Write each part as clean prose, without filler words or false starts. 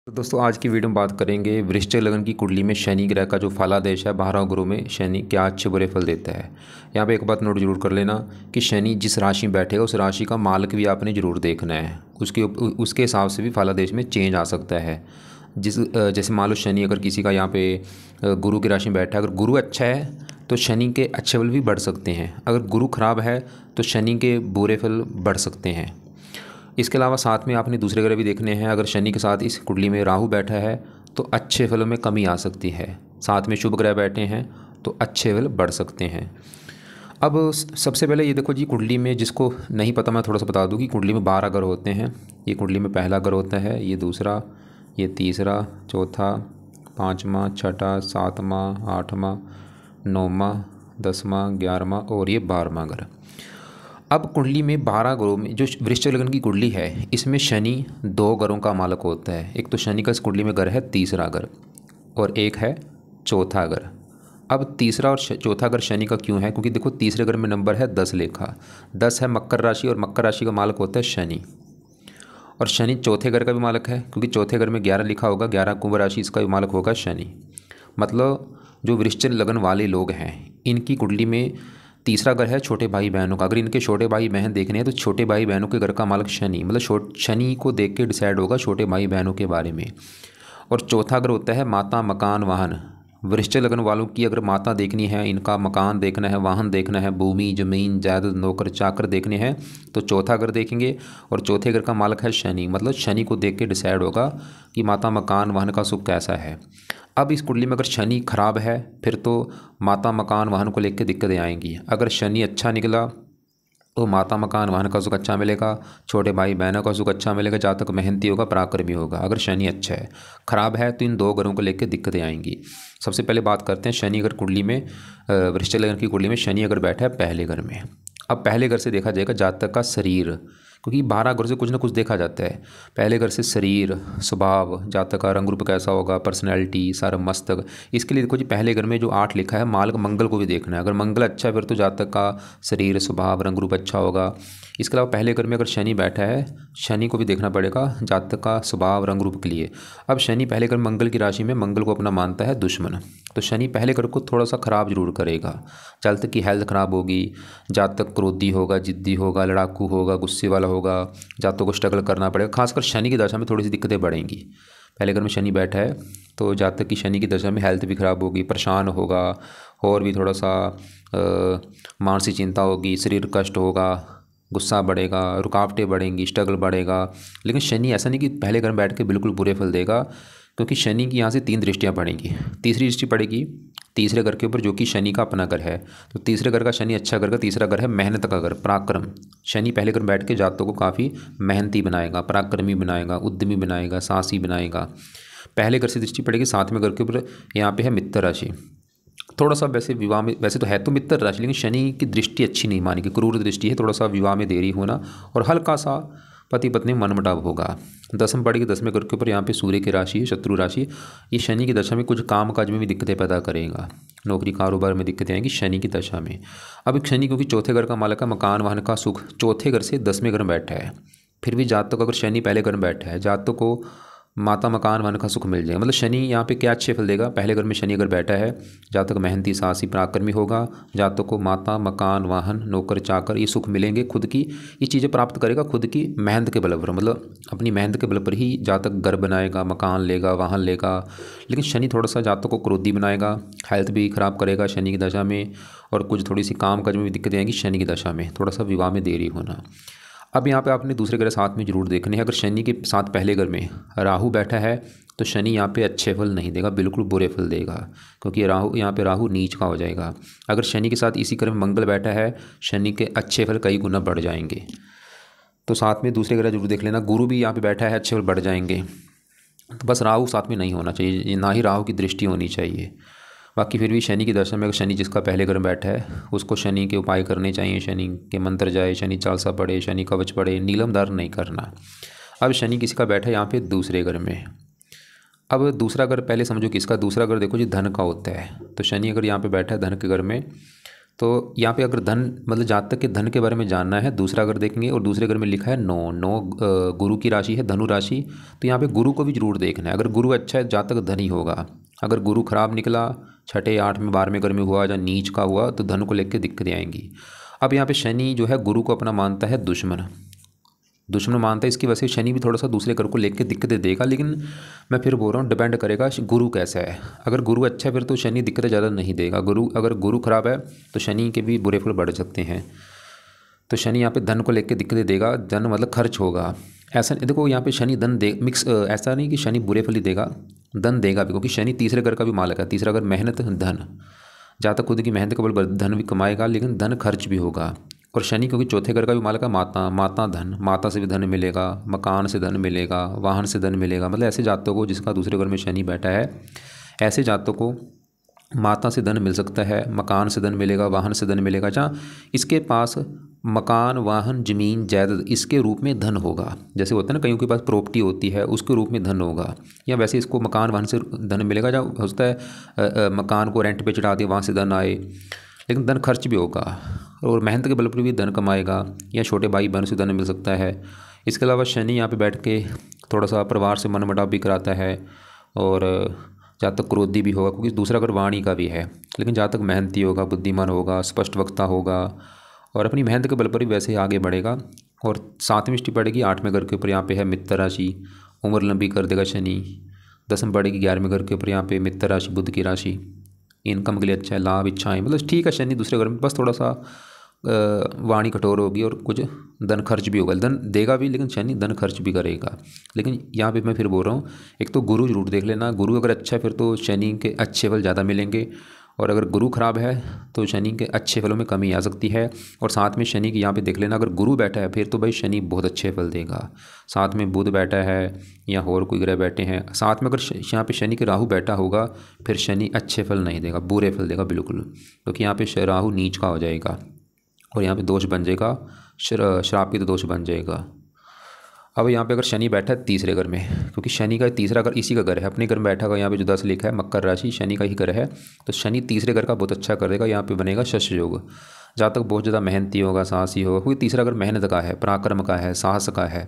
तो दोस्तों आज की वीडियो में बात करेंगे वृश्चिक लग्न की कुंडली में शनि ग्रह का जो फलादेश है 12 गुरु में शनि क्या अच्छे बुरे फल देता है। यहाँ पे एक बात नोट जरूर कर लेना कि शनि जिस राशि में बैठेगा उस राशि का मालक भी आपने जरूर देखना है। उसके हिसाब से भी फलादेश में चेंज आ सकता है। जैसे मान लो शनि अगर किसी का यहाँ पे गुरु की राशि में बैठा है, अगर गुरु अच्छा है तो शनि के अच्छे फल भी बढ़ सकते हैं, अगर गुरु खराब है तो शनि के बुरे फल बढ़ सकते हैं। इसके अलावा साथ में आपने दूसरे ग्रह भी देखने हैं। अगर शनि के साथ इस कुंडली में राहु बैठा है तो अच्छे फलों में कमी आ सकती है। साथ में शुभ ग्रह बैठे हैं तो अच्छे फल बढ़ सकते हैं। अब सबसे पहले ये देखो जी, कुंडली में जिसको नहीं पता मैं थोड़ा सा बता दूं कि कुंडली में 12 ग्रह होते हैं। ये कुंडली में पहला ग्रह होता है, ये दूसरा, ये तीसरा, चौथा, पाँचवा, छठा, सातवां, आठवां, नौवां, 10वां, 11वां और ये 12वां ग्रह। अब कुंडली में 12 ग्रहों में जो वृश्चिक लग्न की कुंडली है इसमें शनि 2 ग्रहों का मालक होता है। एक तो शनि का इस कुंडली में ग्रह है तीसरा ग्रह और एक है चौथा ग्रह। अब तीसरा और चौथा ग्रह शनि का क्यों है? क्योंकि देखो तीसरे ग्रह में नंबर है 10 लेखा, 10 है मकर राशि और मकर राशि का मालक होता है शनि। और शनि चौथे घर का भी मालक है क्योंकि चौथे घर में 11 लिखा होगा, 11 कुंभ राशि, इसका भी मालक होगा शनि। मतलब जो वृश्चिक लग्न वाले लोग हैं इनकी कुंडली में तीसरा घर है छोटे भाई बहनों का। अगर इनके छोटे भाई बहन देखने हैं तो छोटे भाई बहनों के घर का मालक शनि, मतलब शनि को देख के डिसाइड होगा छोटे भाई बहनों के बारे में। और चौथा घर होता है माता, मकान, वाहन। वृश्चिक लग्न वालों की अगर माता देखनी है, इनका मकान देखना है, वाहन देखना है, भूमि जमीन जायदाद नौकर चाकर देखने हैं तो चौथा घर देखेंगे। और चौथे घर का मालक है शनि, मतलब शनि को देख के डिसाइड होगा कि माता, मकान, वाहन का सुख कैसा है। अब इस कुंडली में अगर शनि खराब है फिर तो माता, मकान, वाहन को लेकर दिक्कतें आएंगी। अगर शनि अच्छा निकला तो माता, मकान, वाहन का सुख अच्छा मिलेगा, छोटे भाई बहनों का सुख अच्छा मिलेगा, जातक मेहनती होगा, पराक्रमी होगा। अगर शनि अच्छा है, खराब है तो इन 2 ग्रहों को लेकर दिक्कतें आएंगी। सबसे पहले बात करते हैं शनि अगर कुंडली में, वृश्चिक लग्न की कुंडली में शनि अगर बैठा है पहले घर में। अब पहले घर से देखा जाएगा जातक का शरीर, क्योंकि 12 घर से कुछ ना कुछ देखा जाता है। पहले घर से शरीर, स्वभाव, जातक का रंग रूप कैसा होगा, पर्सनैलिटी, सारा मस्तक। इसके लिए देखो जी, पहले घर में जो 8 लिखा है मालक मंगल को भी देखना है। अगर मंगल अच्छा है फिर तो जातक का शरीर, स्वभाव, रंग रूप अच्छा होगा। इसके अलावा पहले घर में अगर शनि बैठा है, शनि को भी देखना पड़ेगा जातक का स्वभाव, रंग रूप के लिए। अब शनि पहले घर मंगल की राशि में मंगल को अपना मानता है दुश्मन, तो शनि पहले घर को थोड़ा सा खराब जरूर करेगा। जातक की हेल्थ खराब होगी, जातक क्रोधी होगा, जिद्दी होगा, लड़ाकू होगा, गुस्से वाला होगा, जातकों को स्ट्रगल करना पड़ेगा। खासकर शनि की दशा में थोड़ी सी दिक्कतें बढ़ेंगी। पहले घर में शनि बैठा है तो जातक की शनि की दशा में हेल्थ भी खराब होगी, परेशान होगा, और भी थोड़ा सा मानसिक चिंता होगी, शरीर कष्ट होगा, गुस्सा बढ़ेगा, रुकावटें बढ़ेंगी, स्ट्रगल बढ़ेगा। लेकिन शनि ऐसा नहीं कि पहले घर में बैठ के बिल्कुल बुरे फल देगा, क्योंकि शनि की यहाँ से 3 दृष्टियाँ पड़ेंगी। तीसरी दृष्टि पड़ेगी तीसरे घर के ऊपर जो कि शनि का अपना घर है। तो तीसरे घर का शनि अच्छा घर का तीसरा घर है मेहनत का घर, पराक्रम। शनि पहले घर बैठ के जातकों को काफ़ी मेहनती बनाएगा, पराक्रमी बनाएगा, उद्यमी बनाएगा, साहसी बनाएगा। पहले घर से दृष्टि पड़ेगी 7वें घर के ऊपर, यहाँ पे है मित्र राशि। थोड़ा सा वैसे विवाह में, वैसे तो है तो मित्र राशि, लेकिन शनि की दृष्टि अच्छी नहीं मानी कि क्रूर दृष्टि है, थोड़ा सा विवाह में देरी होना और हल्का सा पति पत्नी मनमुटाव होगा। 10वीं पड़ेगी 10वें घर के ऊपर, यहाँ पे सूर्य की राशि है, शत्रु राशि। ये शनि की दशा में कुछ काम काज में भी दिक्कतें पैदा करेगा, नौकरी कारोबार में दिक्कतें आएंगी शनि की दशा में। अब शनि क्योंकि चौथे घर का मालक है मकान, वाहन का सुख, चौथे घर से 10वें घर में बैठा है। फिर भी जातक को अगर शनि पहले घर में बैठा है, जातक को माता, मकान, वाहन का सुख मिल जाएगा। मतलब शनि यहाँ पे क्या अच्छे फल देगा? पहले घर में शनि अगर बैठा है, जातक मेहनती, साहसी, पराक्रमी होगा, जातक को माता, मकान, वाहन, नौकर चाकर ये सुख मिलेंगे। खुद की ये चीज़ें प्राप्त करेगा खुद की मेहनत के बल पर, मतलब अपनी मेहनत के बल पर ही जातक घर बनाएगा, मकान लेगा, वाहन लेगा। लेकिन शनि थोड़ा सा जातक को क्रोधी बनाएगा, हेल्थ भी खराब करेगा शनि की दशा में, और कुछ थोड़ी सी काम काज में भी दिक्कतें आएंगी शनि की दशा में, थोड़ा सा विवाह में देरी होना। अब यहाँ पे आपने दूसरे ग्रह साथ में जरूर देखने हैं। अगर शनि के साथ पहले घर में राहु बैठा है तो शनि यहाँ पे अच्छे फल नहीं देगा, बिल्कुल बुरे फल देगा, क्योंकि राहु यहाँ पे राहु नीच का हो जाएगा। अगर शनि के साथ इसी ग्रह में मंगल बैठा है, शनि के अच्छे फल कई गुना बढ़ जाएंगे। तो साथ में दूसरे ग्रह जरूर देख लेना। गुरु भी यहाँ पे बैठा है, अच्छे फल बढ़ जाएंगे। तो बस राहु साथ में नहीं होना चाहिए, ना ही राहु की दृष्टि होनी चाहिए। बाकी फिर भी शनि की दशा में अगर शनि जिसका पहले घर में बैठा है उसको शनि के उपाय करने चाहिए, शनि के मंत्र जाए, शनि चालीसा पढ़े, शनि कवच पढ़े, नीलम धारण नहीं करना। अब शनि किसी का बैठा है यहाँ पे दूसरे घर में। अब दूसरा घर पहले समझो किसका, दूसरा घर देखो जी धन का होता है। तो शनि अगर यहाँ पे बैठा है धन के घर में तो यहाँ पे अगर धन मतलब जातक के धन के बारे में जानना है, दूसरा अगर देखेंगे और दूसरे घर में लिखा है 9 गुरु की राशि है, धनु राशि, तो यहाँ पे गुरु को भी जरूर देखना है। अगर गुरु अच्छा है जातक धनी होगा। अगर गुरु खराब निकला, 6, 8 में 12वें घर में हुआ या नीच का हुआ, तो धन को लेकर दिक्कतें आएंगी। अब यहाँ पे शनि जो है गुरु को अपना मानता है दुश्मन मानता है, इसकी वजह से शनि भी थोड़ा सा दूसरे घर को लेकर दिक्कतें देगा। लेकिन मैं फिर बोल रहा हूँ, डिपेंड करेगा गुरु कैसा है। अगर गुरु अच्छा है फिर तो शनि दिक्कतें ज़्यादा नहीं देगा। अगर गुरु खराब है तो शनि के भी बुरे फल बढ़ सकते हैं। तो शनि यहाँ पे धन को लेकर दिक्कतें देगा, धन मतलब खर्च होगा। ऐसा देखो यहाँ पे शनि धन दे मिक्स, ऐसा नहीं कि शनि बुरे फल ही देगा, धन देगा भी, क्योंकि शनि तीसरे घर का भी मालिक है। तीसरा घर मेहनत धन, जहाँ तक खुद की मेहनत के बल पर धन भी कमाएगा, लेकिन धन खर्च भी होगा। और शनि क्योंकि चौथे घर का भी मालिक है, माता धन, माता से भी धन मिलेगा, मकान से धन मिलेगा, वाहन से धन मिलेगा। मतलब ऐसे जातकों को जिसका दूसरे घर में शनि बैठा है, ऐसे जातकों को माता से धन मिल सकता है, मकान से धन मिलेगा, वाहन से धन मिलेगा। जहाँ इसके पास मकान, वाहन, ज़मीन, जायदाद इसके रूप में धन होगा। जैसे होता है ना, कईयों के पास प्रॉपर्टी होती है, उसके रूप में धन होगा। या वैसे इसको मकान, वाहन से धन मिलेगा। जहाँ होता है मकान को रेंट पे चढ़ा दिया, वहाँ से धन आए, लेकिन धन खर्च भी होगा। और मेहनत के बल पर भी धन कमाएगा, या छोटे भाई बहन से धन मिल सकता है। इसके अलावा शनि यहाँ पे बैठ के थोड़ा सा परिवार से मनमुटाव भी कराता है, और जहाँ तक क्रोधी भी होगा, क्योंकि दूसरा घर वाणी का भी है। लेकिन जहाँ तक मेहनती होगा, बुद्धिमान होगा, स्पष्ट वक्ता होगा, और अपनी मेहनत के बल पर ही वैसे आगे बढ़ेगा। और 7वीं दृष्टि पड़ेगी 8वें घर के ऊपर, यहाँ पे है मित्र राशि, उम्र लंबी कर देगा शनि। 10वीं पड़ेगी 11वें घर के ऊपर, यहाँ पे मित्र राशि, बुध की राशि, इनकम के लिए अच्छा है, लाभ, इच्छाएं, मतलब ठीक है। शनि दूसरे घर में बस थोड़ा सा वाणी कठोर होगी, और कुछ धन खर्च भी होगा। धन देगा भी, लेकिन शनि धन खर्च भी करेगा। लेकिन यहाँ पे मैं फिर बोल रहा हूँ, एक तो गुरु जरूर देख लेना। गुरु अगर अच्छा है फिर तो शनि के अच्छे फल ज़्यादा मिलेंगे, और अगर गुरु खराब है तो शनि के अच्छे फलों में कमी आ सकती है। और साथ में शनि की यहाँ पे देख लेना, अगर गुरु बैठा है फिर तो भाई शनि बहुत अच्छे फल देगा। साथ में बुध बैठा है या और कोई ग्रह बैठे हैं साथ में, अगर यहाँ पे शनि के राहु बैठा होगा फिर शनि अच्छे फल नहीं देगा, बुरे फल देगा बिल्कुल। क्योंकि यहाँ पे राहु नीच का हो जाएगा, और यहाँ पे दोष बन जाएगा, श्राप की तो दोष बन जाएगा। अब यहाँ पे अगर शनि बैठा है तीसरे घर में, क्योंकि शनि का तीसरा घर इसी का घर है, अपने घर में बैठा हुआ, यहाँ पे जो 10 लिखा है मकर राशि, शनि का ही घर है। तो शनि तीसरे घर का बहुत अच्छा कर देगा। यहाँ पे बनेगा शश योग, जहाँ तक बहुत ज़्यादा मेहनती होगा, साहसी होगा, क्योंकि तीसरा घर मेहनत का है, पराक्रम का है, साहस का है।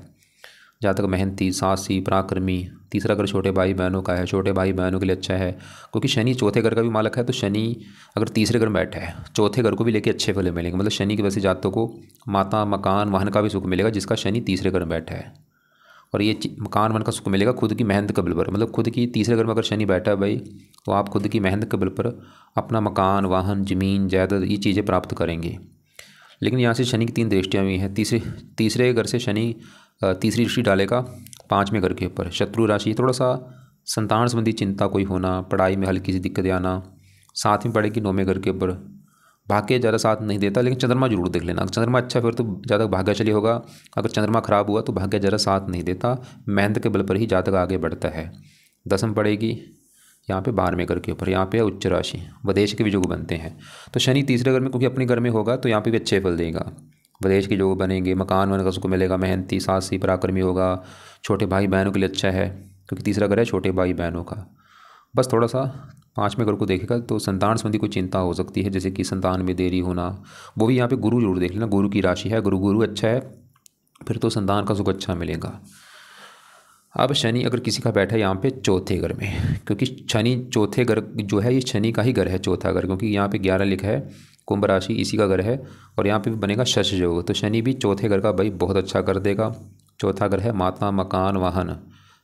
जहाँ तक मेहनती, साहसी, पराक्रमी। तीसरा घर छोटे भाई बहनों का है, छोटे भाई बहनों के लिए अच्छा है, क्योंकि शनि चौथे घर का भी मालिक है। तो शनि अगर तीसरे घर में बैठा है, चौथे घर को भी लेके अच्छे फल मिलेंगे। मतलब शनि की वजह से जातकों को माता, मकान, वाहन का भी सुख मिलेगा, जिसका शनि तीसरे घर में बैठा है। और ये मकान, वाहन का सुख मिलेगा खुद की मेहनत के बल पर। मतलब खुद की तीसरे घर में अगर शनि बैठा है भाई, तो आप खुद की मेहनत के बल पर अपना मकान, वाहन, ज़मीन, जायदाद ये चीज़ें प्राप्त करेंगे। लेकिन यहाँ से शनि की 3 दृष्टियाँ भी हैं। तीसरे घर से शनि तीसरी दृष्टि डालेगा 5वें घर के ऊपर, शत्रु राशि। थोड़ा सा संतान संबंधी चिंता कोई होना, पढ़ाई में हल्की सी दिक्कत आना। 7वीं पड़ेगी 9वें घर के ऊपर, भाग्य ज़्यादा साथ नहीं देता, लेकिन चंद्रमा जरूर देख लेना। अगर चंद्रमा अच्छा फिर तो ज़्यादा भाग्यशाली होगा, अगर चंद्रमा खराब हुआ तो भाग्य ज़्यादा साथ नहीं देता, मेहनत के बल पर ही जातक आगे बढ़ता है। 10वीं पड़ेगी यहाँ पे 12वें घर के ऊपर, यहाँ पे है उच्च राशि, विदेश के भी योग बनते हैं। तो शनि तीसरे घर में क्योंकि अपने घर में होगा तो यहाँ पे भी अच्छे फल देगा, विदेश के योग बनेंगे, मकान वन का सुख मिलेगा, मेहनती, साहसी, पराक्रमी होगा। छोटे भाई बहनों के लिए अच्छा है, क्योंकि तीसरा घर है छोटे भाई बहनों का। बस थोड़ा सा 5वें घर को देखेगा तो संतान संबंधी कोई चिंता हो सकती है, जैसे कि संतान में देरी होना, वो भी यहाँ पे गुरु जरूर देख लेना। गुरु की राशि है, गुरु अच्छा है फिर तो संतान का सुख अच्छा मिलेगा। अब शनि अगर किसी का बैठा है यहाँ पे चौथे घर में, क्योंकि शनि चौथे घर जो है ये शनि का ही घर है, चौथा घर, क्योंकि यहाँ पे 11 लिखा है, कुंभ राशि इसी का घर है, और यहाँ पे भी बनेगा शश योग। तो शनि भी चौथे घर का भाई बहुत अच्छा कर देगा। चौथा घर है माता, मकान, वाहन।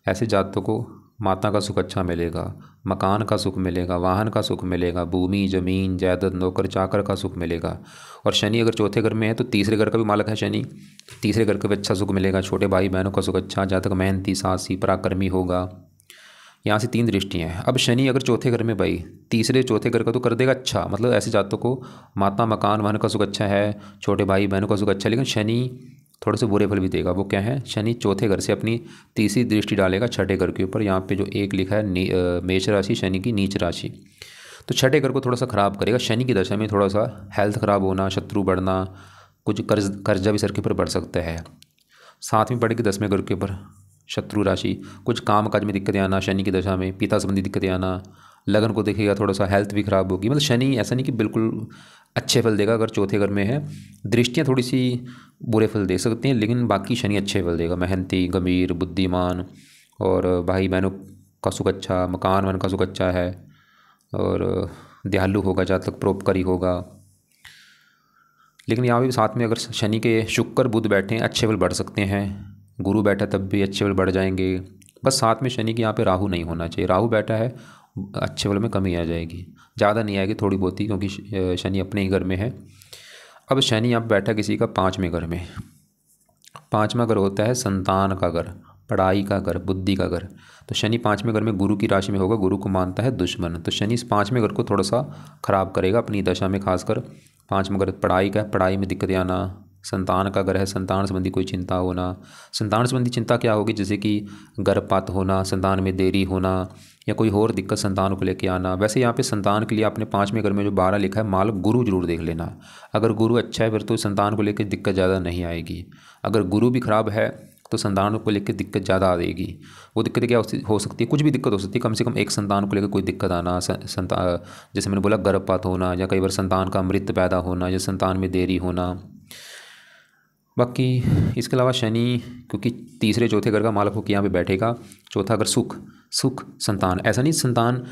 ऐसे जातकों को माता का सुख अच्छा मिलेगा, मकान का सुख मिलेगा, वाहन का सुख मिलेगा, भूमि, ज़मीन, जायदाद, नौकर चाकर का सुख मिलेगा। और शनि अगर चौथे घर में है तो तीसरे घर का भी मालिक है शनि, तीसरे घर का भी अच्छा सुख मिलेगा। छोटे भाई बहनों का सुख अच्छा, जहाँ तक मेहनती, साहसी, पराक्रमी होगा। यहाँ से 3 दृष्टियाँ हैं। अब शनि अगर चौथे घर में भाई, तीसरे चौथे घर का तो कर देगा अच्छा, मतलब ऐसे जातकों को माता, मकान, वाहन का सुख अच्छा है, छोटे भाई बहनों का सुख अच्छा है। लेकिन शनि थोड़े से बुरे फल भी देगा। वो क्या है, शनि चौथे घर से अपनी तीसरी दृष्टि डालेगा 6ठे घर के ऊपर। यहाँ पे जो 1 लिखा है मेष राशि, शनि की नीच राशि, तो 6ठे घर को थोड़ा सा खराब करेगा। शनि की दशा में थोड़ा सा हेल्थ खराब होना, शत्रु बढ़ना, कुछ कर्जा भी सर के ऊपर बढ़ सकता है। 7वीं पड़ेगी 10वें घर के ऊपर, शत्रु राशि, कुछ काम काज में दिक्कतें आना, शनि की दशा में पिता संबंधी दिक्कतें आना। लगन को देखेगा थोड़ा सा हेल्थ भी खराब होगी। मतलब शनि ऐसा नहीं कि बिल्कुल अच्छे फल देगा अगर चौथे घर में है। दृष्टियाँ थोड़ी सी बुरे फल दे सकती हैं, लेकिन बाकी शनि अच्छे फल देगा। मेहनती, गंभीर, बुद्धिमान और भाई बहनों का सुख अच्छा, मकान वन का सुख अच्छा है और दयालु होगा, जातक परोपकारी होगा। लेकिन यहाँ भी साथ में अगर शनि के शुक्र बुध बैठे हैं अच्छे फल बढ़ सकते हैं, गुरु बैठा तब भी अच्छे फल बढ़ जाएंगे। बस साथ में शनि के यहाँ पे राहु नहीं होना चाहिए। राहु बैठा है अच्छे फल में कमी आ जाएगी, ज़्यादा नहीं आएगी, थोड़ी बहुत ही, क्योंकि शनि अपने ही घर में है। अब शनि यहाँ बैठा किसी का 5वें घर में। 5वां घर होता है संतान का घर, पढ़ाई का घर, बुद्धि का घर। तो शनि 5वें घर में गुरु की राशि में होगा, गुरु को मानता है दुश्मन। तो शनि इस 5वें घर को थोड़ा सा खराब करेगा अपनी दशा में, खासकर 5वां घर पढ़ाई का है, पढ़ाई में दिक्कतें आना। संतान का घर है, संतान संबंधी कोई चिंता होना। संतान संबंधी चिंता क्या होगी, जैसे कि गर्भपात होना, संतान में देरी होना या कोई और दिक्कत संतान को लेके आना। वैसे यहाँ पे संतान के लिए आपने 5वें घर में जो 12 लिखा है माल, गुरु जरूर देख लेना। अगर गुरु अच्छा है फिर तो संतान को लेकर दिक्कत ज़्यादा नहीं आएगी। अगर गुरु भी खराब है तो संतान को लेकर दिक्कत ज़्यादा आएगी। वो दिक्कत क्या हो सकती है, कुछ भी दिक्कत हो सकती है, कम से कम एक संतान को लेकर कोई दिक्कत आना, जैसे मैंने बोला गर्भपात होना, या कई बार संतान का मृत्यु पैदा होना, या संतान में देरी होना। बाकी इसके अलावा शनि क्योंकि तीसरे चौथे घर का मालक होकर यहाँ पे बैठेगा। चौथा घर सुख संतान, ऐसा नहीं संतान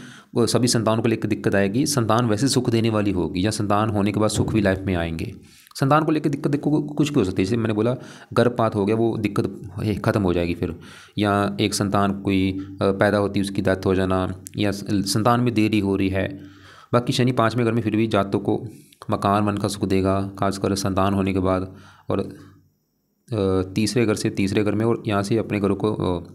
सभी संतानों को लेकर दिक्कत आएगी, संतान वैसे सुख देने वाली होगी, या संतान होने के बाद सुख भी लाइफ में आएंगे। संतान को लेकर दिक्कत देखो कुछ भी हो सकती है, जैसे मैंने बोला गर्भपात हो गया, वो दिक्कत ख़त्म हो जाएगी फिर, या एक संतान कोई पैदा होती है उसकी डेथ हो जाना, या संतान में देरी हो रही है। बाकी शनि 5वें घर में फिर भी जातकों को मकान मन का सुख देगा, खासकर संतान होने के बाद। और तीसरे घर से तीसरे घर में, और यहाँ से अपने घरों को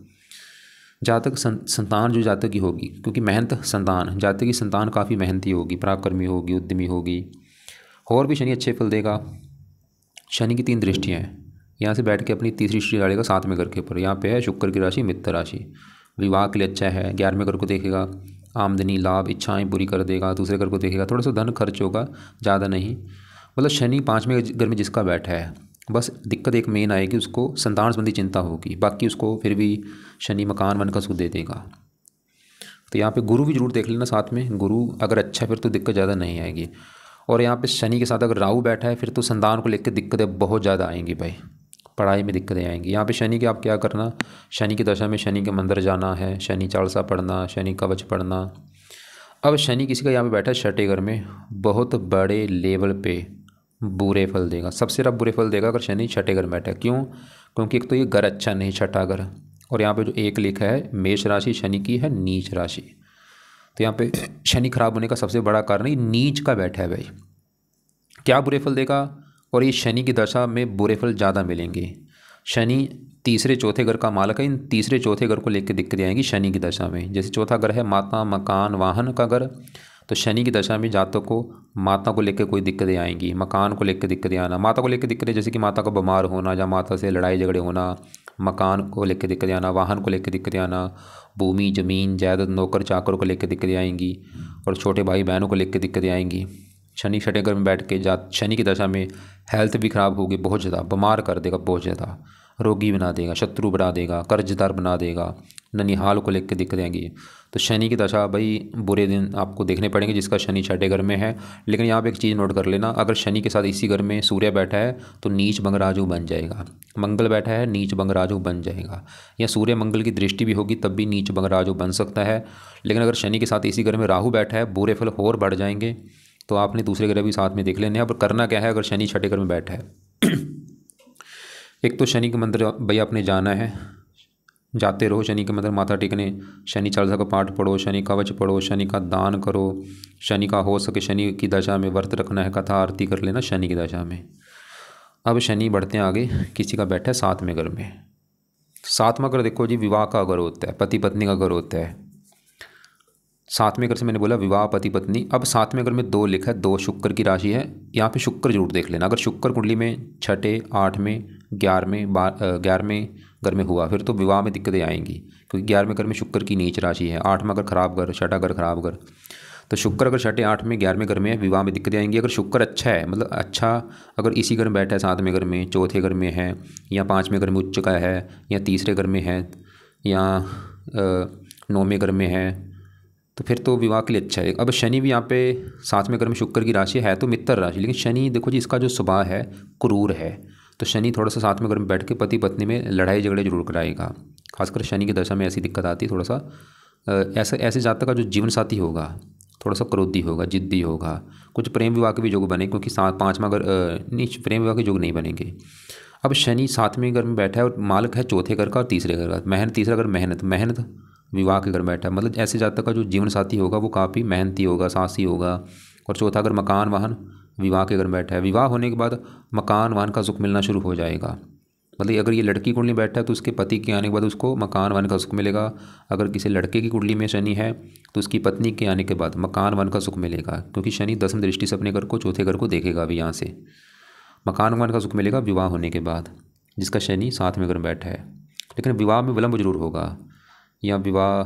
जातक संतान जो जातक की होगी, क्योंकि मेहनत संतान, जातक की संतान काफ़ी मेहनती होगी, पराक्रमी होगी, उद्यमी होगी। और भी शनि अच्छे फल देगा। शनि की 3 दृष्टियाँ हैं, यहाँ से बैठ के अपनी तीसरी दृष्टि डालेगा 7वें घर के ऊपर। यहाँ पे है शुक्र की राशि मित्र राशि, विवाह के लिए अच्छा है। 11वें घर को देखेगा, आमदनी लाभ इच्छाएं पूरी कर देगा। दूसरे घर को देखेगा, थोड़ा सा धन खर्च होगा, ज़्यादा नहीं। मतलब शनि 5वें घर में जिसका बैठा है, बस दिक्कत एक मेन आएगी, उसको संतान संबंधी चिंता होगी, बाकी उसको फिर भी शनि मकान वन का सुख दे देगा। तो यहाँ पे गुरु भी जरूर देख लेना साथ में, गुरु अगर अच्छा है फिर तो दिक्कत ज़्यादा नहीं आएगी। और यहाँ पे शनि के साथ अगर राहु बैठा है फिर तो संतान को लेकर दिक्कतें बहुत ज़्यादा आएंगी भाई, पढ़ाई में दिक्कतें आएंगी। यहाँ पे शनि के आप क्या करना, शनि की दशा में शनि के मंदिर जाना है, शनि चालीसा पढ़ना, शनि कवच पढ़ना। अब शनि किसी का यहाँ पे बैठा है 6ठे घर में, बहुत बड़े लेवल पे बुरे फल देगा। सबसे ज़्यादा बुरे फल देगा अगर शनि 6ठे घर में बैठा है। क्यों? क्योंकि एक तो ये घर अच्छा नहीं, 6ठा घर, और यहाँ पे जो 1 लिखा है मेष राशि शनि की है नीच राशि। तो यहाँ पे शनि खराब होने का सबसे बड़ा कारण ही नीच का बैठा है भाई। क्या बुरे फल देगा, और ये शनि की दशा में बुरे फल ज़्यादा मिलेंगे। शनि तीसरे चौथे घर का मालक है, इन तीसरे चौथे घर को लेकर दिक्कतें आएंगी शनि की दशा में। जैसे चौथा घर है माता मकान वाहन का घर, तो शनि की दशा में जातकों को माता को लेकर कोई दिक्कतें आएंगी, मकान को लेकर दिक्कतें आना। माता को लेकर दिक्कतें जैसे कि माता का बीमार होना, या माता से लड़ाई झगड़े होना, मकान को लेकर दिक्कतें आना, वाहन को लेकर दिक्कतें आना, भूमि जमीन जायदाद नौकर चाकरों को लेकर दिक्कतें आएंगी, और छोटे भाई बहनों को लेकर दिक्कतें आएंगी। शनि 6ठे घर में बैठ के शनि की दशा में हेल्थ भी ख़राब होगी, बहुत ज़्यादा बीमार कर देगा, बहुत ज़्यादा रोगी बना देगा, शत्रु बना देगा, कर्जदार बना देगा, ननिहाल को लेकर दिक्कतें आएंगी। तो शनि की दशा भाई बुरे दिन आपको देखने पड़ेंगे जिसका शनि 6ठे घर में है। लेकिन यहाँ पे एक चीज़ नोट कर लेना, अगर शनि के साथ इसी घर में सूर्य बैठा है तो नीच भंग राजू बन जाएगा। मंगल बैठा है नीच भंग राजू बन जाएगा, या सूर्य मंगल की दृष्टि भी होगी तब भी नीच भंग राजू बन सकता है। लेकिन अगर शनि के साथ इसी घर में राहु बैठा है बुरे फल और बढ़ जाएंगे। तो आपने दूसरे ग्रह भी साथ में देख लेने हैं। अब करना क्या है, अगर शनि 6ठे घर में बैठा है एक तो शनि के मंदिर भैया आपने जाना है, जाते रहो शनि के मंदिर माथा टेकने, शनि चालीसा का पाठ पढ़ो, शनि कवच पढ़ो, शनि का दान करो, शनि का हो सके शनि की दशा में व्रत रखना है, कथा आरती कर लेना शनि की दशा में। अब शनि बढ़ते हैं आगे, किसी का बैठा है 7वें घर में। 7वां घर देखो जी विवाह का घर होता है, पति पत्नी का घर होता है। 7वें घर से मैंने बोला विवाह पति पत्नी। अब 7वें घर में 2 लिखा है, 2 शुक्र की राशि है। यहाँ पे शुक्र जरूर देख लेना, अगर शुक्र कुंडली में 6ठे 8वें 11वें घर में हुआ फिर तो विवाह में दिक्कतें आएंगी, क्योंकि 11वें घर में शुक्र की नीच राशि है। 8वां घर खराब घर, 6ठा घर खराब घर। तो शुक्र अगर 6ठे 8वें 11वें घर में है विवाह में दिक्कतें आएंगी। अगर शुक्र अच्छा है, मतलब अच्छा अगर इसी घर में बैठा है 7वें घर में, चौथे घर में है, या 5वें घर में उच्च का है, या तीसरे घर में है, या 9वें घर में है, तो फिर तो विवाह के लिए अच्छा है। अब शनि भी यहाँ पे 7वें घर में शुक्र की राशि है तो मित्र राशि, लेकिन शनि देखो जी इसका जो स्वभाव है क्रूर है, तो शनि थोड़ा सा 7वें घर में बैठ के पति पत्नी में लड़ाई झगड़े जरूर कराएगा। खासकर शनि की दशा में ऐसी दिक्कत आती है थोड़ा सा। ऐसे जातक का जो जीवन साथी होगा थोड़ा सा क्रोधी होगा, जिद्दी होगा, कुछ प्रेम विवाह के भी योग बने, क्योंकि 5वां घर नहीं, प्रेम विवाह के योग नहीं बनेंगे। अब शनि 7वें घर में बैठा है और मालक है चौथे घर का और तीसरे घर का। मेहनत, तीसरा घर मेहनत विवाह के घर बैठा है, मतलब ऐसे जातक का जो जीवन साथी होगा वो काफ़ी मेहनती होगा, साहसी होगा। और चौथा घर मकान वाहन विवाह के घर में बैठा है। विवाह होने के बाद मकान वाहन का सुख मिलना शुरू हो जाएगा। मतलब अगर ये लड़की कुंडली बैठा है तो उसके पति के आने के बाद उसको मकान वाहन का सुख मिलेगा। अगर किसी लड़के की कुंडली में शनि है तो उसकी पत्नी के आने के बाद मकान वाहन का सुख मिलेगा, क्योंकि शनि 10वीं दृष्टि से अपने घर को, चौथे घर को देखेगा अभी यहाँ से। मकान वाहन का सुख मिलेगा विवाह होने के बाद, जिसका शनि 7वें घर में बैठा है। लेकिन विवाह में विलंब जरूर होगा, या विवाह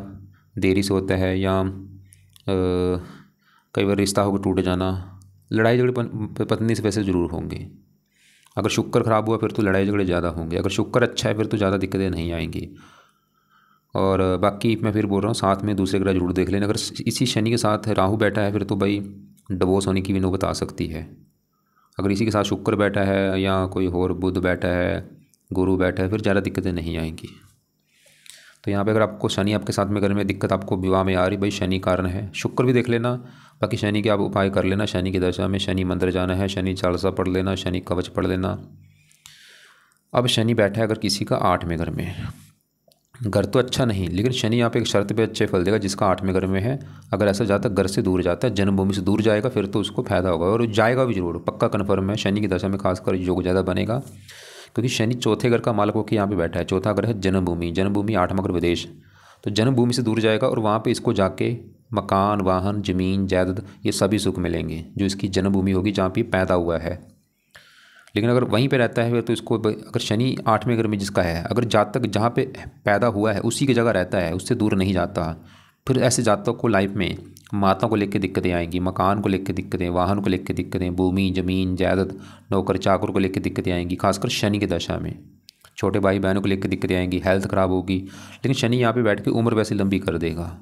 देरी से होता है, या कई बार रिश्ता होकर टूट जाना, लड़ाई झगड़े पत्नी से वैसे ज़रूर होंगे। अगर शुक्र खराब हुआ फिर तो लड़ाई झगड़े ज़्यादा होंगे, अगर शुक्र अच्छा है फिर तो ज़्यादा दिक्कतें नहीं आएंगी। और बाकी मैं फिर बोल रहा हूँ, साथ में दूसरे ग्रह जरूर देख लेना। अगर इसी शनि के साथ राहु बैठा है फिर तो भाई डिवोर्स होने की भी नौबत आ सकती है। अगर इसी के साथ शुक्र बैठा है या कोई और बुध बैठा है, गुरु बैठा है, फिर ज़्यादा दिक्कतें नहीं आएंगी। तो यहाँ पे अगर आपको शनि आपके साथ में घर में दिक्कत आपको विवाह में आ रही, भाई शनि कारण है। शुक्र भी देख लेना, बाकी शनि के आप उपाय कर लेना। शनि की दशा में शनि मंदिर जाना है, शनि चालीसा पढ़ लेना, शनि कवच पढ़ लेना। अब शनि बैठा है अगर किसी का 8वें घर में, घर तो अच्छा नहीं, लेकिन शनि यहाँ पे एक शर्त पे अच्छे फल देगा जिसका 8वें घर में है। अगर ऐसा जाता घर से दूर जाता है, जन्मभूमि से दूर जाएगा, फिर तो उसको फायदा होगा और जाएगा भी जरूर, पक्का कन्फर्म है। शनि की दशा में खासकर योग ज़्यादा बनेगा, क्योंकि शनि चौथे घर का मालक होकर यहाँ पे बैठा है। चौथा घर है जन्मभूमि, जन्मभूमि 8वां घर विदेश, तो जन्मभूमि से दूर जाएगा और वहाँ पे इसको जाके मकान वाहन ज़मीन जायदाद ये सभी सुख मिलेंगे जो इसकी जन्मभूमि होगी जहाँ पे पैदा हुआ है। लेकिन अगर वहीं पे रहता है तो इसको, अगर शनि 8वें घर में जिसका है, अगर जातक जहाँ पे पैदा हुआ है उसी की जगह रहता है, उससे दूर नहीं जाता, फिर ऐसे जातक को लाइफ में माता को लेकर दिक्कतें आएंगी, मकान को लेकर दिक्कतें, वाहन को लेकर दिक्कतें, भूमि ज़मीन जायदाद, नौकर चाकर को लेकर दिक्कतें आएंगी। खासकर शनि की दशा में छोटे भाई बहनों को लेकर दिक्कतें आएंगी, हेल्थ ख़राब होगी। लेकिन शनि यहाँ पे बैठ के उम्र वैसे लंबी कर देगा।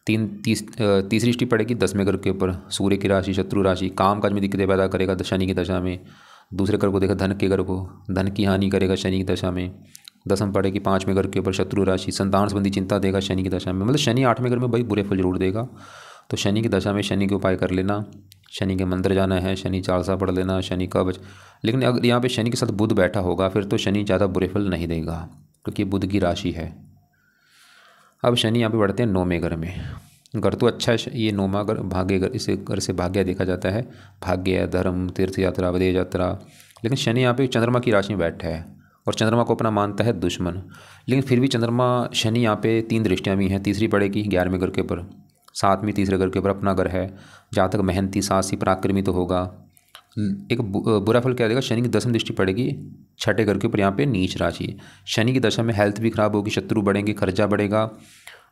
तीसरी दृष्टि पड़ेगी 10वें घर के ऊपर, सूर्य की राशि, शत्रु राशि, काम काज में दिक्कतें पैदा करेगा शनि की दशा में। दूसरे घर को देखा धन के घर को, धन की हानि करेगा शनि की दशा में। 10वीं पड़ेगी 5वें घर के ऊपर, शत्रु राशि, संतान संबंधी चिंता देगा शनि की दशा में। मतलब शनि 8वें घर में भाई बुरे फल जरूर देगा। तो शनि की दशा में शनि के उपाय कर लेना, शनि के मंदिर जाना है, शनि चालीसा पढ़ लेना, शनि कवच। लेकिन अगर यहाँ पे शनि के साथ बुध बैठा होगा फिर तो शनि ज़्यादा बुरे फल नहीं देगा, क्योंकि बुध की राशि है। अब शनि यहाँ पे बढ़ते हैं 9वें घर में। घर तो अच्छा है, ये 9वां घर भाग्य घर, इसे घर से भाग्य देखा जाता है, भाग्य धर्म तीर्थ यात्रा विदेश यात्रा। लेकिन शनि यहाँ पे चंद्रमा की राशि में बैठा है और चंद्रमा को अपना मानता है दुश्मन। लेकिन फिर भी चंद्रमा शनि यहाँ पे 3 दृष्टियाँ भी हैं। तीसरी पड़ेगी 11वें घर के ऊपर, 7वीं तीसरे घर के ऊपर अपना घर है। जहाँ तक मेहनती साहसी पराक्रमी तो होगा। एक बुरा फल क्या देगा, शनि की 10वीं दृष्टि पड़ेगी 6ठे घर के ऊपर, यहाँ पे नीच राशि। शनि की दशा में हेल्थ भी खराब होगी, शत्रु बढ़ेंगे, खर्चा बढ़ेगा।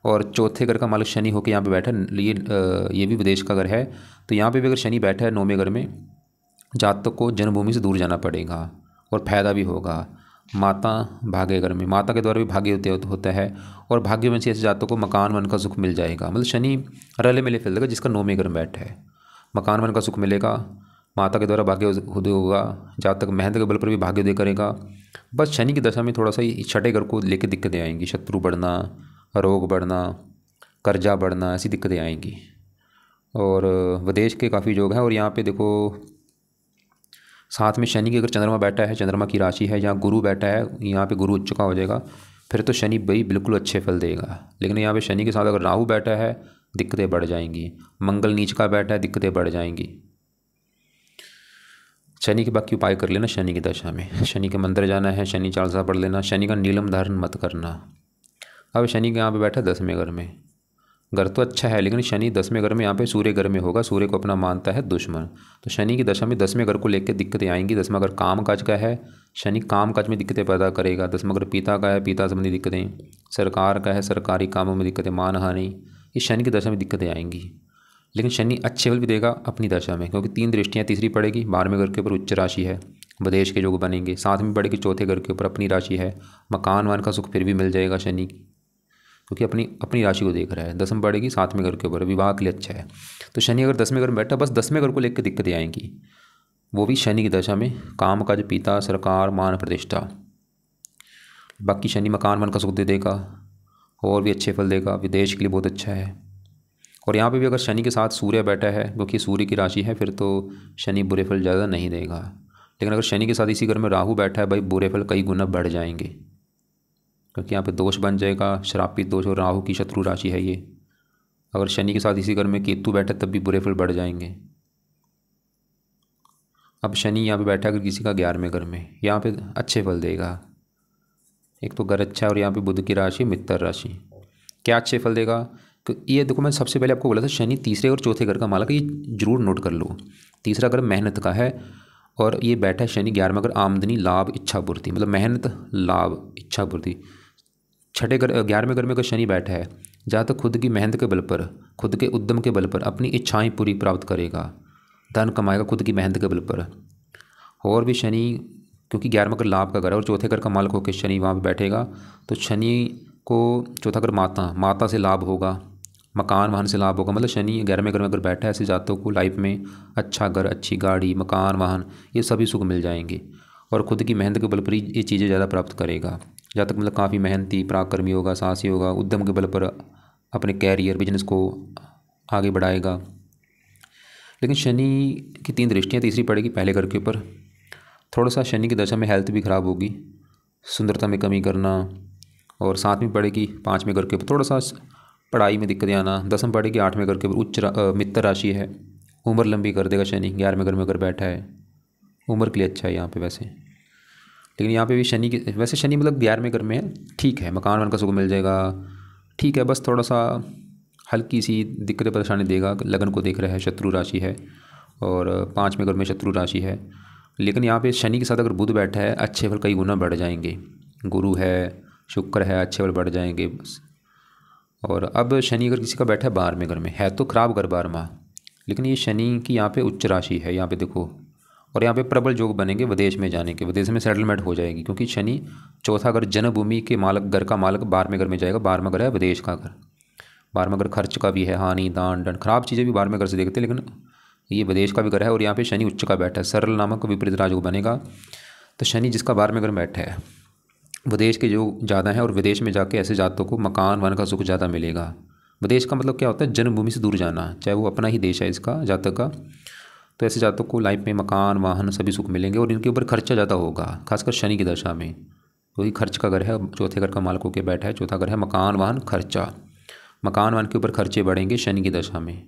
और चौथे घर का मालिक शनि होकर यहाँ पे बैठा है, ये भी विदेश का घर है। तो यहाँ पे भी अगर शनि बैठा है 9वें घर में, जातक को जन्मभूमि से दूर जाना पड़ेगा और फायदा भी होगा। माता भाग्य घर में, माता के द्वारा भी भाग्य होता है और भाग्यवंशी ऐसे जातकों को मकान वन का सुख मिल जाएगा। मतलब शनि रले मिले फैल देगा जिसका 9वें घर में बैठा है, मकान वन का सुख मिलेगा, माता के द्वारा भाग्य उदय होगा, जातक मेहनत के बल पर भी भाग्य उदय करेगा। बस शनि की दशा में थोड़ा सा 6ठे घर को लेकर दिक्कतें आएंगी, शत्रु बढ़ना, रोग बढ़ना, कर्जा बढ़ना, ऐसी दिक्कतें आएंगी। और विदेश के काफ़ी योग हैं। और यहाँ पे देखो साथ में शनि के अगर चंद्रमा बैठा है, चंद्रमा की राशि है, यहाँ गुरु बैठा है, यहाँ पे गुरु उच्च चुका हो जाएगा, फिर तो शनि भाई बिल्कुल अच्छे फल देगा। लेकिन यहाँ पे शनि के साथ अगर राहु बैठा है दिक्कतें बढ़ जाएंगी, मंगल नीच का बैठा है दिक्कतें बढ़ जाएंगी। शनि के बाकी उपाय कर लेना शनि की दशा में, शनि के मंदिर जाना है, शनि चालीसा पढ़ लेना, शनि का नीलम धारण मत करना। अब शनि के यहाँ पे बैठा 10वें घर में, घर तो अच्छा है लेकिन शनि 10वें घर में यहाँ पे सूर्य घर में होगा, सूर्य को अपना मानता है दुश्मन। तो शनि की दशा में 10वें घर को लेकर दिक्कतें आएंगी। 10वां घर काम काज का है, शनि काम काज में दिक्कतें पैदा करेगा। 10वां घर पिता का है, पिता संबंधी दिक्कतें, सरकार का है, सरकारी कामों में दिक्कतें, मान हानि, ये शनि की दशा में दिक्कतें आएंगी। लेकिन शनि अच्छे फल भी देगा अपनी दशा में, क्योंकि 3 दृष्टियाँ, तीसरी पड़ेगी 12वें घर के ऊपर उच्च राशि है, विदेश के योग बनेंगे। 7वीं पड़ेगी चौथे घर के ऊपर अपनी राशि है, मकान वान का सुख फिर भी मिल जाएगा शनि की, क्योंकि अपनी अपनी राशि को देख रहा है। दसम पड़ेगी 7वें घर के ऊपर, विवाह के लिए अच्छा है। तो शनि अगर 10वें घर में बैठा, बस 10वें घर को लेकर दिक्कतें आएंगी, वो भी शनि की दशा में। काम काज, पिता, सरकार, मान प्रतिष्ठा। बाकी शनि मकान मन का सुख दे देगा और भी अच्छे फल देगा, विदेश के लिए बहुत अच्छा है। और यहाँ पे भी अगर शनि के साथ सूर्य बैठा है, क्योंकि सूर्य की राशि है, फिर तो शनि बुरे फल ज़्यादा नहीं देगा। लेकिन अगर शनि के साथ इसी घर में राहु बैठा है, भाई बुरे फल कई गुना बढ़ जाएंगे, क्योंकि यहाँ पे दोष बन जाएगा, श्रापित दोष, और राहु की शत्रु राशि है ये। अगर शनि के साथ इसी घर में केतु बैठा तब भी बुरे फल बढ़ जाएंगे। अब शनि यहाँ पे बैठा अगर किसी का 11वें घर में, यहाँ पे अच्छे फल देगा। एक तो घर अच्छा है, और यहाँ पे बुध की राशि, मित्र राशि, क्या अच्छे फल देगा। ये देखो, मैं सबसे पहले आपको बोला था शनि तीसरे और चौथे घर का मालक है, ये जरूर नोट कर लो। तीसरा घर मेहनत का है, और ये बैठा है शनि 11वें घर, आमदनी, लाभ, इच्छा पूर्ति, मतलब मेहनत, लाभ, इच्छा पूर्ति। छठे घर 11वें घर में अगर शनि बैठा है, जहाँ तक खुद की मेहनत के बल पर, खुद के उद्यम के बल पर अपनी इच्छाएं पूरी प्राप्त करेगा, धन कमाएगा खुद की मेहनत के बल पर। और भी शनि, क्योंकि 11वां घर लाभ का घर है और चौथे घर का मालिक होकर शनि वहाँ पे बैठेगा, तो शनि को चौथा घर माता से लाभ होगा, मकान वाहन से लाभ होगा। मतलब शनि 11वें घर में अगर बैठा है, ऐसे जातकों को लाइफ में अच्छा घर, अच्छी गाड़ी, मकान, वाहन, ये सभी सुख मिल जाएंगे, और खुद की मेहनत के बल पर ये चीज़ें ज़्यादा प्राप्त करेगा। जहाँ तक मतलब काफ़ी मेहनती, पराक्रमी होगा, साहसी होगा, उद्यम के बल पर अपने कैरियर, बिजनेस को आगे बढ़ाएगा। लेकिन शनि की 3 दृष्टियाँ, तीसरी पड़ेगी पहले घर के ऊपर। थोड़ा सा शनि की दशा में हेल्थ भी ख़राब होगी, सुंदरता में कमी करना, और 7वीं पड़ेगी 5वें घर के ऊपर, थोड़ा सा पढ़ाई में दिक्कतें आना। 10वीं पड़ेगी 8वें घर के ऊपर, मित्र राशि है, उम्र लंबी कर देगा शनि 11वें घर में अगर बैठा है, उम्र के लिए अच्छा है यहाँ पे वैसे। लेकिन यहाँ पे भी शनि की, वैसे शनि मतलब 11वें घर में है, ठीक है, मकान वन का सुख मिल जाएगा, ठीक है, बस थोड़ा सा हल्की सी दिक्कत परेशानी देगा। लगन को देख रहा है, शत्रु राशि है, और 5वें घर में शत्रु राशि है। लेकिन यहाँ पे शनि के साथ अगर बुध बैठा है, अच्छे फल कई गुना बढ़ जाएंगे। गुरु है, शुक्र है, अच्छे फल बढ़ जाएंगे। और अब शनि अगर किसी का बैठा है 12वें घर में, है तो खराब घर 12वां, लेकिन ये शनि की यहाँ पे उच्च राशि है, यहाँ पे देखो, और यहाँ पे प्रबल योग बनेंगे विदेश में जाने के, विदेश में सेटलमेंट हो जाएगी, क्योंकि शनि चौथा घर, जन्मभूमि के मालक, घर का मालक 12वें घर में जाएगा। 12वां घर है विदेश का घर, 12वां घर खर्च का भी है, हानि, दान, दंड, खराब चीज़ें भी 12वें घर से देखते हैं, लेकिन ये विदेश का भी घर है। और यहाँ पे शनि उच्च का बैठा है, सरल नामक विपरीत राजयोग बनेगा। तो शनि जिसका 12वें घर में बैठा है, विदेश के जो ज़्यादा है, और विदेश में जाके ऐसे जातकों को मकान वन का सुख ज़्यादा मिलेगा। विदेश का मतलब क्या होता है, जन्मभूमि से दूर जाना, चाहे वो अपना ही देश है इसका, जातक का। तो ऐसे जातकों को लाइफ में मकान, वाहन, सभी सुख मिलेंगे, और इनके ऊपर खर्चा ज़्यादा होगा, खासकर शनि की दशा में। वही खर्च का घर है, चौथे घर का मालक होकर बैठा है, चौथा घर है मकान, वाहन, खर्चा, मकान वाहन के ऊपर खर्चे बढ़ेंगे शनि की दशा में।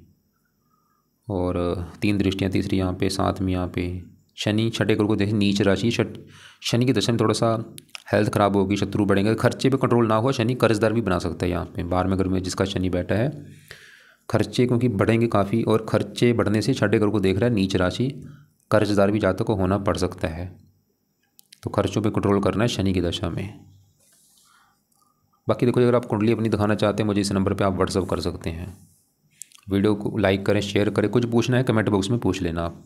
और 3 दृष्टियाँ, तीसरी यहाँ पे, 7वीं यहाँ पे। शनि छठे घर को देखें, नीच राशि, शनि की दशा में थोड़ा सा हेल्थ खराब होगी, शत्रु बढ़ेंगे, खर्चे पे कंट्रोल ना हुआ शनि कर्जदार भी बना सकता है। यहाँ पे 12वें घर में जिसका शनि बैठा है, खर्चे क्योंकि बढ़ेंगे काफ़ी, और खर्चे बढ़ने से छठे घर को देख रहा है नीच राशि, कर्जदार भी जातक को होना पड़ सकता है। तो खर्चों पे कंट्रोल करना है शनि की दशा में। बाकी देखो, अगर आप कुंडली अपनी दिखाना चाहते हैं, मुझे इस नंबर पे आप व्हाट्सअप कर सकते हैं। वीडियो को लाइक करें, शेयर करें, कुछ पूछना है कमेंट बॉक्स में पूछ लेना आप।